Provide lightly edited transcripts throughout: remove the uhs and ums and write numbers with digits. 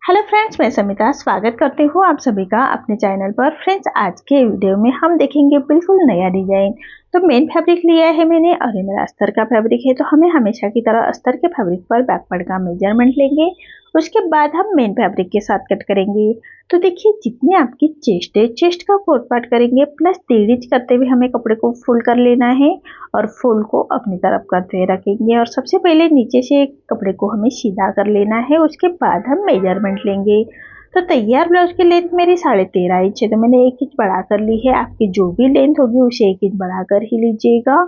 Hello friends, मैं समिता स्वागत करती हूँ आप सभी का अपने चैनल पर। फ्रेंड्स, आज के वीडियो में हम देखेंगे बिल्कुल नया डिजाइन। तो मेन फैब्रिक लिया है मैंने और ये मेरा अस्तर का फैब्रिक है। तो हमें हमेशा की तरह अस्तर के फैब्रिक पर बैक पार्ट का मेजरमेंट लेंगे, उसके बाद हम मेन फैब्रिक के साथ कट करेंगे। तो देखिए, जितनी आपकी चेस्ट है, चेस्ट का 4 पार्ट करेंगे प्लस 1.5 इंच करते हुए हमें कपड़े को फुल कर लेना है और फुल को अपनी तरफ करते हुए रखेंगे। और सबसे पहले नीचे से कपड़े को हमें सीधा कर लेना है, उसके बाद हम मेजरमेंट लेंगे। तो तैयार ब्लाउज की लेंथ मेरी 13.5 इंच है, तो मैंने 1 इंच बढ़ा कर ली है। आपकी जो भी लेंथ होगी उसे 1 इंच बढ़ाकर ही लीजिएगा।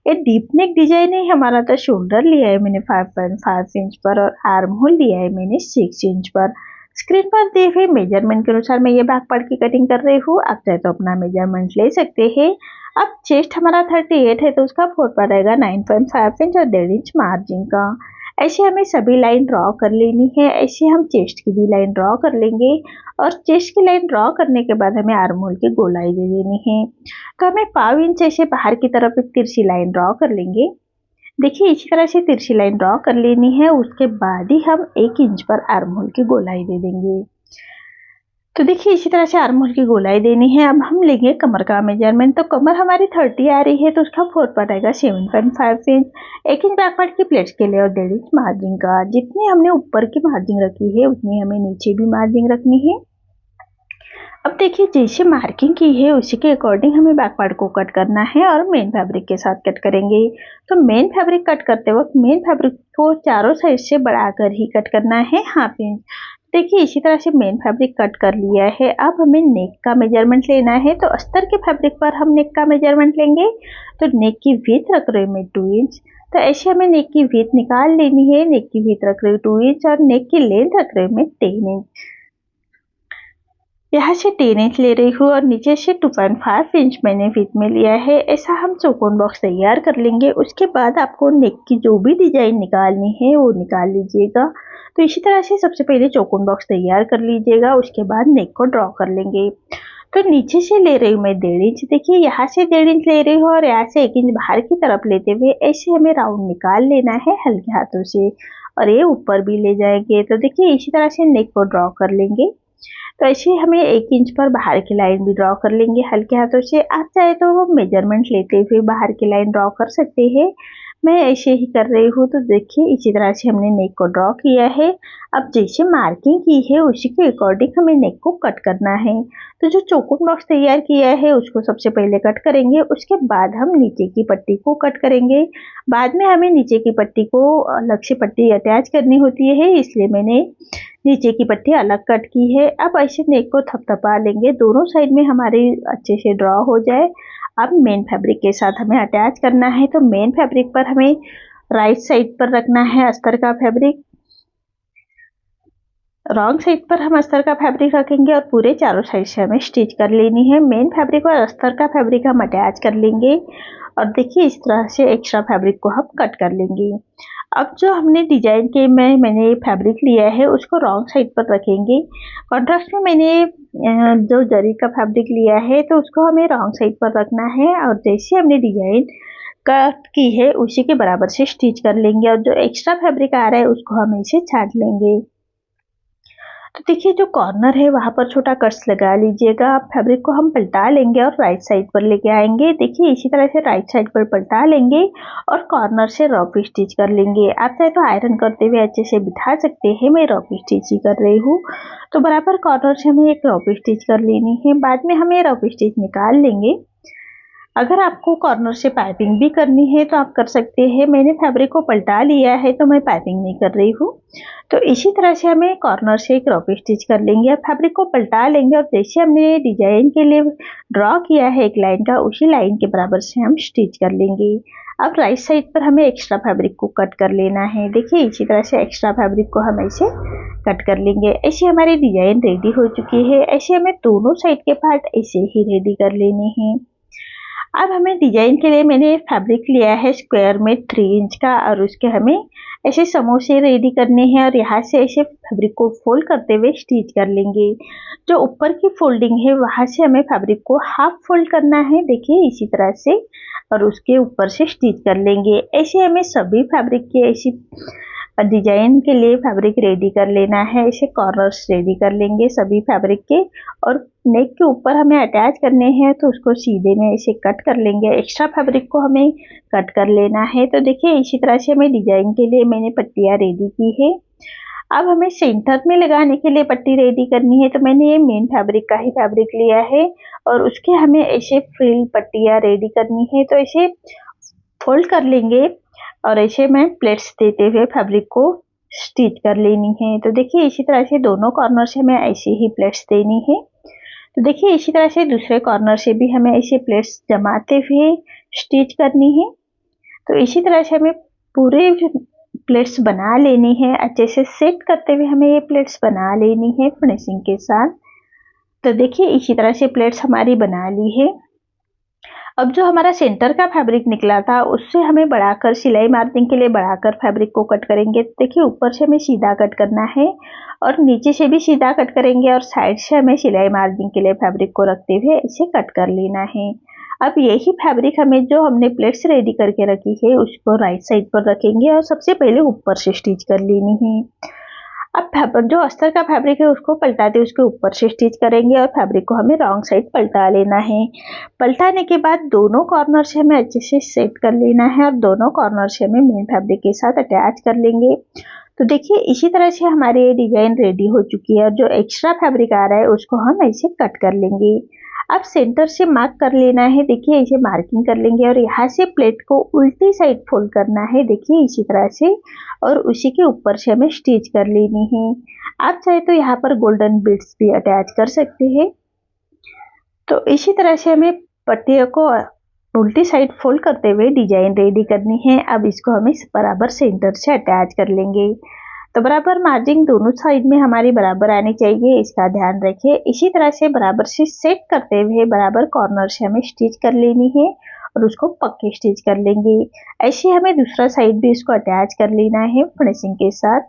ये डीप नेक डिजाइन है हमारा। तो शोल्डर लिया है मैंने 5.5 इंच पर और आर्म होल लिया है मैंने 6 इंच पर। स्क्रीन पर दिए हुए मेजरमेंट के अनुसार मैं ये बैक पार्ट की कटिंग कर रही हूँ। आप चाहे तो अपना मेजरमेंट ले सकते हैं। अब चेस्ट हमारा 38 है, तो उसका 4 पार्ट रहेगा 9.5 इंच और 1.5 इंच मार्जिन का। ऐसे हमें सभी लाइन ड्रॉ कर लेनी है। ऐसे हम चेस्ट की भी लाइन ड्रॉ कर लेंगे और चेस्ट की लाइन ड्रॉ करने के बाद हमें आर्म होल की गोलाई दे देनी है। तो हमें 1/4 इंच ऐसे बाहर की तरफ एक तिरछी लाइन ड्रॉ कर लेंगे। देखिए, इसी तरह से तिरछी लाइन ड्रॉ कर लेनी है, उसके बाद ही हम 1 इंच पर आर्म होल की गोलाई दे देंगे। तो देखिए, इसी तरह से आर्म होल की गोलाई देनी है। अब हम लेंगे कमर का मेजरमेंट। तो कमर हमारी 30 आ रही है, तो उसका 4 पार्ट आएगा 7.5 इंच। 1 इंच बैक पार्ट की प्लेट्स के लिए और 1.5 इंच मार्जिन का। जितनी हमने ऊपर की मार्जिन रखी है उतनी हमें नीचे भी मार्जिन रखनी है। अब देखिए, जैसे मार्किंग की है उसी के अकॉर्डिंग हमें बैक पार्ट को कट करना है और मेन फैब्रिक के साथ कट करेंगे। तो मेन फैब्रिक कट करते वक्त मेन फैब्रिक को चारों साइड से बढ़ाकर ही कट करना है 1/2 इंच। देखिए, इसी तरह से मेन फैब्रिक कट कर लिया है। अब हमें नेक का मेजरमेंट लेना है। तो अस्तर के फैब्रिक पर हम नेक का मेजरमेंट लेंगे। तो नेक की विड्थ रख रहे मैं 2 इंच। तो ऐसे हमें नेक की विड्थ निकाल लेनी है। नेक की विड्थ रख रही 2 इंच और नेक की लेंथ रख रही मैं 10 इंच। यहाँ से 10 इंच ले रही हूँ और नीचे से 2.5 इंच मैंने विड्थ में लिया है। ऐसा हम चौकोन बॉक्स तैयार कर लेंगे। उसके बाद आपको नेक की जो भी डिजाइन निकालनी है वो निकाल लीजिएगा। तो इसी तरह से सबसे पहले चौकोन बॉक्स तैयार कर लीजिएगा, उसके बाद नेक को ड्रॉ कर लेंगे। तो नीचे से ले रही हूँ मैं 1.5 इंच। देखिए, यहाँ से 1.5 इंच ले रही हूँ और यहाँ से 1 इंच बाहर की तरफ लेते हुए ऐसे हमें राउंड निकाल लेना है हल्के हाथों से और ये ऊपर भी ले जाएंगे। तो देखिए, इसी तरह से नेक को ड्रॉ कर लेंगे। तो ऐसे हमें 1 इंच पर बाहर की लाइन भी ड्रॉ कर लेंगे हल्के हाथों से। आप चाहे तो वो मेजरमेंट लेते हुए बाहर की लाइन ड्रॉ कर सकते हैं। मैं ऐसे ही कर रही हूँ। तो देखिए, इसी तरह से हमने नेक को ड्रॉ किया है। अब जैसे मार्किंग की है उसी के अकॉर्डिंग हमें नेक को कट करना है। तो जो चौकोन बॉक्स तैयार किया है उसको सबसे पहले कट करेंगे, उसके बाद हम नीचे की पट्टी को कट करेंगे। बाद में हमें नीचे की पट्टी को अलग से पट्टी अटैच करनी होती है, इसलिए मैंने नीचे की पट्टी अलग कट की है। अब ऐसे नेक को थपथपा लेंगे, दोनों साइड में हमारे अच्छे से ड्रॉ हो जाए। अब मेन फैब्रिक के साथ हमें अटैच करना है। तो मेन फैब्रिक पर हमें राइट साइड पर रखना है अस्तर का फैब्रिक, रॉन्ग साइड पर हम अस्तर का फैब्रिक रखेंगे और पूरे चारों साइड से हमें स्टिच कर लेनी है। मेन फैब्रिक और अस्तर का फैब्रिक हम अटैच कर लेंगे और देखिए, इस तरह से एक्स्ट्रा फैब्रिक को हम कट कर लेंगे। अब जो हमने डिजाइन के में मैंने फैब्रिक लिया है उसको रॉन्ग साइड पर रखेंगे। कॉन्ट्रास्ट में मैंने जो जरी का फैब्रिक लिया है तो उसको हमें रॉन्ग साइड पर रखना है और जैसे हमने डिजाइन कट की है उसी के बराबर से स्टिच कर लेंगे और जो एक्स्ट्रा फैब्रिक आ रहा है उसको हम इसे छांट लेंगे। तो देखिए, जो कॉर्नर है वहाँ पर छोटा कट्स लगा लीजिएगा। आप फैब्रिक को हम पलटा लेंगे और राइट साइड पर लेके आएंगे। देखिए, इसी तरह से राइट साइड पर पलटा लेंगे और कॉर्नर से रफ स्टिच कर लेंगे। आप चाहे तो आयरन करते हुए अच्छे से बिठा सकते हैं, मैं रफ स्टिच ही कर रही हूँ। तो बराबर कॉर्नर से हमें एक रफ स्टिच कर लेनी है, बाद में हमें रफ स्टिच निकाल लेंगे। अगर आपको कॉर्नर से पाइपिंग भी करनी है तो आप कर सकते हैं। मैंने फैब्रिक को पलटा लिया है तो मैं पाइपिंग नहीं कर रही हूँ। तो इसी तरह से हमें कॉर्नर से एक रफ स्टिच कर लेंगे और फैब्रिक को पलटा लेंगे और जैसे हमने डिजाइन के लिए ड्रॉ किया है एक लाइन का, उसी लाइन के बराबर से हम स्टिच कर लेंगे। अब राइट साइड पर हमें एक्स्ट्रा फैब्रिक को कट कर लेना है। देखिए, इसी तरह से एक्स्ट्रा फैब्रिक को हम ऐसे कट कर लेंगे। ऐसे हमारी डिजाइन रेडी हो चुकी है। ऐसे हमें दोनों साइड के पार्ट ऐसे ही रेडी कर लेने हैं। अब हमें डिजाइन के लिए मैंने फैब्रिक लिया है स्क्वायर में 3 इंच का, और उसके हमें ऐसे समोसे रेडी करने हैं और यहाँ से ऐसे फैब्रिक को फोल्ड करते हुए स्टिच कर लेंगे। जो ऊपर की फोल्डिंग है वहाँ से हमें फैब्रिक को हाफ फोल्ड करना है, देखिए इसी तरह से, और उसके ऊपर से स्टिच कर लेंगे। ऐसे हमें सभी फैब्रिक की ऐसी डिजाइन के लिए फैब्रिक रेडी कर लेना है। ऐसे कॉर्नर्स रेडी कर लेंगे सभी फैब्रिक के, और नेक के ऊपर हमें अटैच करने हैं तो उसको सीधे में ऐसे कट कर लेंगे। एक्स्ट्रा फैब्रिक को हमें कट कर लेना है। तो देखिए इसी तरह से हमें डिजाइन के लिए मैंने पट्टियाँ रेडी की है। अब हमें सेंटर में लगाने के लिए पट्टी रेडी करनी है, तो मैंने ये मेन फैब्रिक का ही फैब्रिक लिया है और उसके हमें ऐसे फ्रिल पट्टियाँ रेडी करनी है। तो ऐसे फोल्ड कर लेंगे और ऐसे में प्लेट्स देते हुए फैब्रिक को स्टिच कर लेनी है। तो देखिए इसी तरह से दोनों कॉर्नर से हमें ऐसी ही प्लेट्स देनी है। तो देखिए इसी तरह से दूसरे कॉर्नर से भी हमें ऐसे प्लेट्स जमाते हुए स्टिच करनी है। तो इसी तरह से हमें पूरे प्लेट्स बना लेनी है, अच्छे से सेट करते हुए हमें ये प्लेट्स बना लेनी है फिनिशिंग के साथ। तो देखिए इसी तरह से प्लेट्स हमारी बना ली है। अब जो हमारा सेंटर का फैब्रिक निकला था उससे हमें बढ़ाकर सिलाई मार्जिन के लिए बढ़ाकर फैब्रिक को कट करेंगे। देखिए ऊपर से हमें सीधा कट करना है और नीचे से भी सीधा कट करेंगे, और साइड से हमें सिलाई मार्जिन के लिए फैब्रिक को रखते हुए इसे कट कर लेना है। अब यही फैब्रिक हमें जो हमने प्लेट्स रेडी करके रखी है उसको राइट साइड पर रखेंगे और सबसे पहले ऊपर से स्टिच कर लेनी है। अब जो अस्तर का फैब्रिक है उसको पलटाते उसके ऊपर से स्टिच करेंगे और फैब्रिक को हमें रॉन्ग साइड पलटा लेना है। पलटाने के बाद दोनों कॉर्नर से हमें अच्छे से सेट कर लेना है और दोनों कॉर्नर से हमें मेन फैब्रिक के साथ अटैच कर लेंगे। तो देखिए इसी तरह से हमारी ये डिजाइन रेडी हो चुकी है और जो एक्स्ट्रा फैब्रिक आ रहा है उसको हम ऐसे कट कर लेंगे। अब सेंटर से मार्क कर लेना है, देखिए ऐसे मार्किंग कर लेंगे और यहाँ से प्लेट को उल्टी साइड फोल्ड करना है, देखिए इसी तरह से, और उसी के ऊपर से हमें स्टिच कर लेनी है। आप चाहे तो यहाँ पर गोल्डन बीड्स भी अटैच कर सकते हैं। तो इसी तरह से हमें पट्टियों को उल्टी साइड फोल्ड करते हुए डिजाइन रेडी करनी है। अब इसको हमें बराबर सेंटर से अटैच कर लेंगे। तो बराबर मार्जिन दोनों साइड में हमारी बराबर आनी चाहिए, इसका ध्यान रखिए। इसी तरह से बराबर से सेट करते हुए बराबर कॉर्नर से हमें स्टिच कर लेनी है और उसको पक्के स्टिच कर लेंगे। ऐसे हमें दूसरा साइड भी इसको अटैच कर लेना है फिनिशिंग के साथ।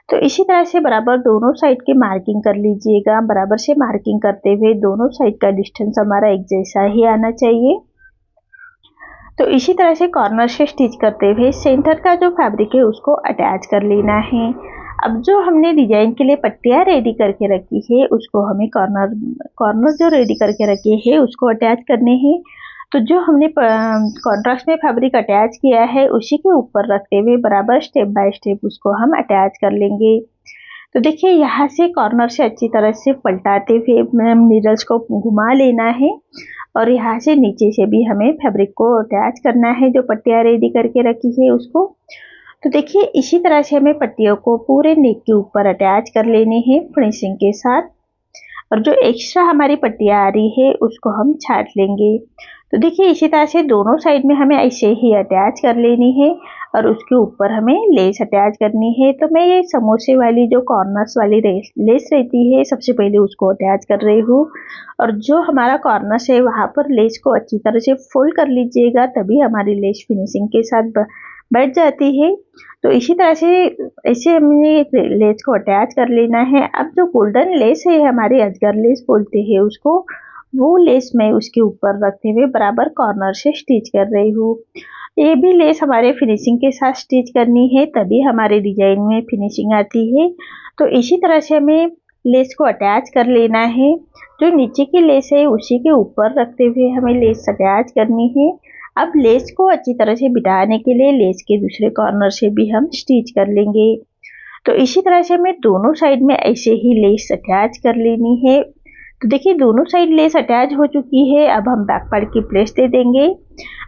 तो इसी तरह से बराबर दोनों साइड की मार्किंग कर लीजिएगा। बराबर से मार्किंग करते हुए दोनों साइड का डिस्टेंस हमारा एक जैसा ही आना चाहिए। तो इसी तरह से कॉर्नर से स्टिच करते हुए सेंटर का जो फैब्रिक है उसको अटैच कर लेना है। अब जो हमने डिजाइन के लिए पट्टियाँ रेडी करके रखी है उसको हमें कॉर्नर जो रेडी करके रखे है उसको अटैच करने हैं। तो जो हमने कॉन्ट्रास्ट में फैब्रिक अटैच किया है उसी के ऊपर रखते हुए बराबर स्टेप बाय स्टेप उसको हम अटैच कर लेंगे। तो देखिए यहाँ से कॉर्नर से अच्छी तरह से पलटाते हुए नीडल्स को घुमा लेना है और यहाँ से नीचे से भी हमें फैब्रिक को अटैच करना है जो पट्टियाँ रेडी करके रखी है उसको। तो देखिए इसी तरह से हमें पट्टियों को पूरे नेक के ऊपर अटैच कर लेने हैं फिनिशिंग के साथ, और जो एक्स्ट्रा हमारी पट्टियाँ आ रही है उसको हम छाट लेंगे। तो देखिए इसी तरह से दोनों साइड में हमें ऐसे ही अटैच कर लेनी है और उसके ऊपर हमें लेस अटैच करनी है। तो मैं ये समोसे वाली जो कॉर्नर्स वाली लेस रहती है सबसे पहले उसको अटैच कर रही हूँ, और जो हमारा कॉर्नर्स है वहाँ पर लेस को अच्छी तरह से फोल्ड कर लीजिएगा, तभी हमारी लेस फिनिशिंग के साथ बैठ जाती है। तो इसी तरह से ऐसे हमने लेस को अटैच कर लेना है। अब जो गोल्डन लेस है हमारे अजगर लेस बोलते हैं उसको, वो लेस मैं उसके ऊपर रखते हुए बराबर कॉर्नर से स्टिच कर रही हूँ। ये भी लेस हमारे फिनिशिंग के साथ स्टिच करनी है तभी हमारे डिजाइन में फिनिशिंग आती है। तो इसी तरह से हमें लेस को अटैच कर लेना है। जो नीचे की लेस है उसी के ऊपर रखते हुए हमें लेस अटैच करनी है। अब लेस को अच्छी तरह से बिठाने के लिए लेस के दूसरे कॉर्नर से भी हम स्टिच कर लेंगे। तो इसी तरह से हमें दोनों साइड में ऐसे ही लेस अटैच कर लेनी है। तो देखिए दोनों साइड लेस अटैच हो चुकी है। अब हम बैक पार्ट की प्लेट्स दे देंगे।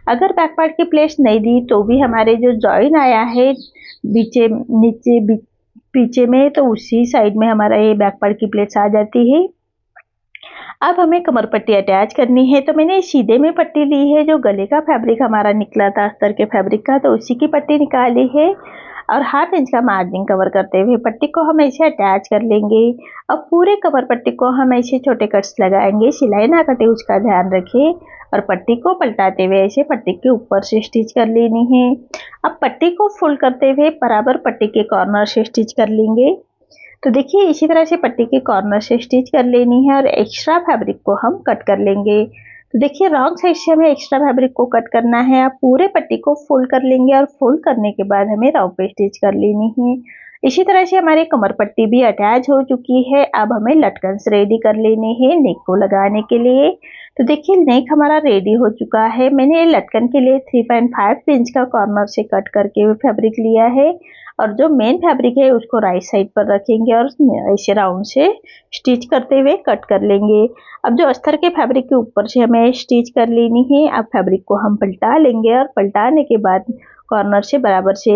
अगर बैक पार्ट की प्लेट्स नहीं दी तो भी हमारे जो जॉइन आया है पीछे में, तो उसी साइड में हमारा ये बैक पार्ट की प्लेट्स आ जाती है। अब हमें कमर पट्टी अटैच करनी है। तो मैंने सीधे में पट्टी ली है, जो गले का फैब्रिक हमारा निकला था अस्तर के फैब्रिक का, तो उसी की पट्टी निकाली है। और 1/2 इंच का मार्जिन कवर करते हुए पट्टी को हम ऐसे अटैच कर लेंगे। अब पूरे कवर पट्टी को हम ऐसे छोटे कट्स लगाएंगे, सिलाई ना कटे उसका ध्यान रखें और पट्टी को पलटाते हुए ऐसे पट्टी के ऊपर से स्टिच कर लेनी है। अब पट्टी को फोल्ड करते हुए बराबर पट्टी के कॉर्नर से स्टिच कर लेंगे। तो देखिए इसी तरह से पट्टी के कॉर्नर से स्टिच कर लेनी है और एक्स्ट्रा फैब्रिक को हम कट कर लेंगे। तो देखिए रॉन्ग साइड से हमें एक्स्ट्रा फैब्रिक को कट करना है। आप पूरे पट्टी को फोल्ड कर लेंगे और फोल्ड करने के बाद हमें राउंड पे स्टिच कर लेनी है। इसी तरह से हमारी कमर पट्टी भी अटैच हो चुकी है। अब हमें लटकन रेडी कर लेने हैं नेक को लगाने के लिए। तो देखिए नेक हमारा रेडी हो चुका है। मैंने लटकन के लिए 3.5 इंच का कॉर्नर से कट करके फैब्रिक लिया है और जो मेन फैब्रिक है उसको राइट साइड पर रखेंगे और ऐसे राउंड से स्टिच करते हुए कट कर लेंगे। अब जो अस्तर के फैब्रिक के ऊपर से हमें स्टिच कर लेनी है। अब फैब्रिक को हम पलटा लेंगे और पलटाने के बाद कॉर्नर से बराबर से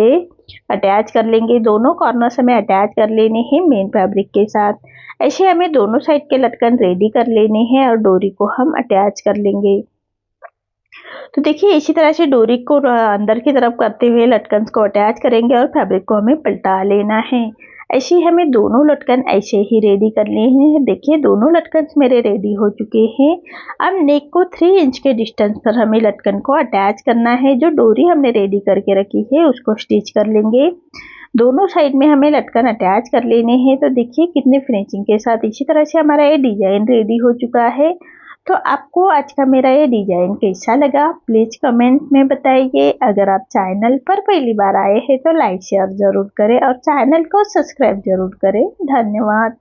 अटैच कर लेंगे। दोनों कॉर्नर हमें अटैच कर लेने हैं मेन फैब्रिक के साथ। ऐसे हमें दोनों साइड के लटकन रेडी कर लेने हैं और डोरी को हम अटैच कर लेंगे। तो देखिए इसी तरह से डोरी को अंदर की तरफ करते हुए लटकन को अटैच करेंगे और फैब्रिक को हमें पलटा लेना है। ऐसे ही हमें दोनों लटकन ऐसे ही रेडी कर लेने हैं। देखिए दोनों लटकन मेरे रेडी हो चुके हैं। अब नेक को 3 इंच के डिस्टेंस पर हमें लटकन को अटैच करना है। जो डोरी हमने रेडी करके रखी है उसको स्टिच कर लेंगे। दोनों साइड में हमें लटकन अटैच कर लेने हैं। तो देखिए कितने फिनिशिंग के साथ इसी तरह से हमारा ये डिजाइन रेडी हो चुका है। तो आपको आज का मेरा ये डिजाइन कैसा लगा प्लीज कमेंट में बताइए। अगर आप चैनल पर पहली बार आए हैं तो लाइक शेयर जरूर करें और चैनल को सब्सक्राइब जरूर करें। धन्यवाद।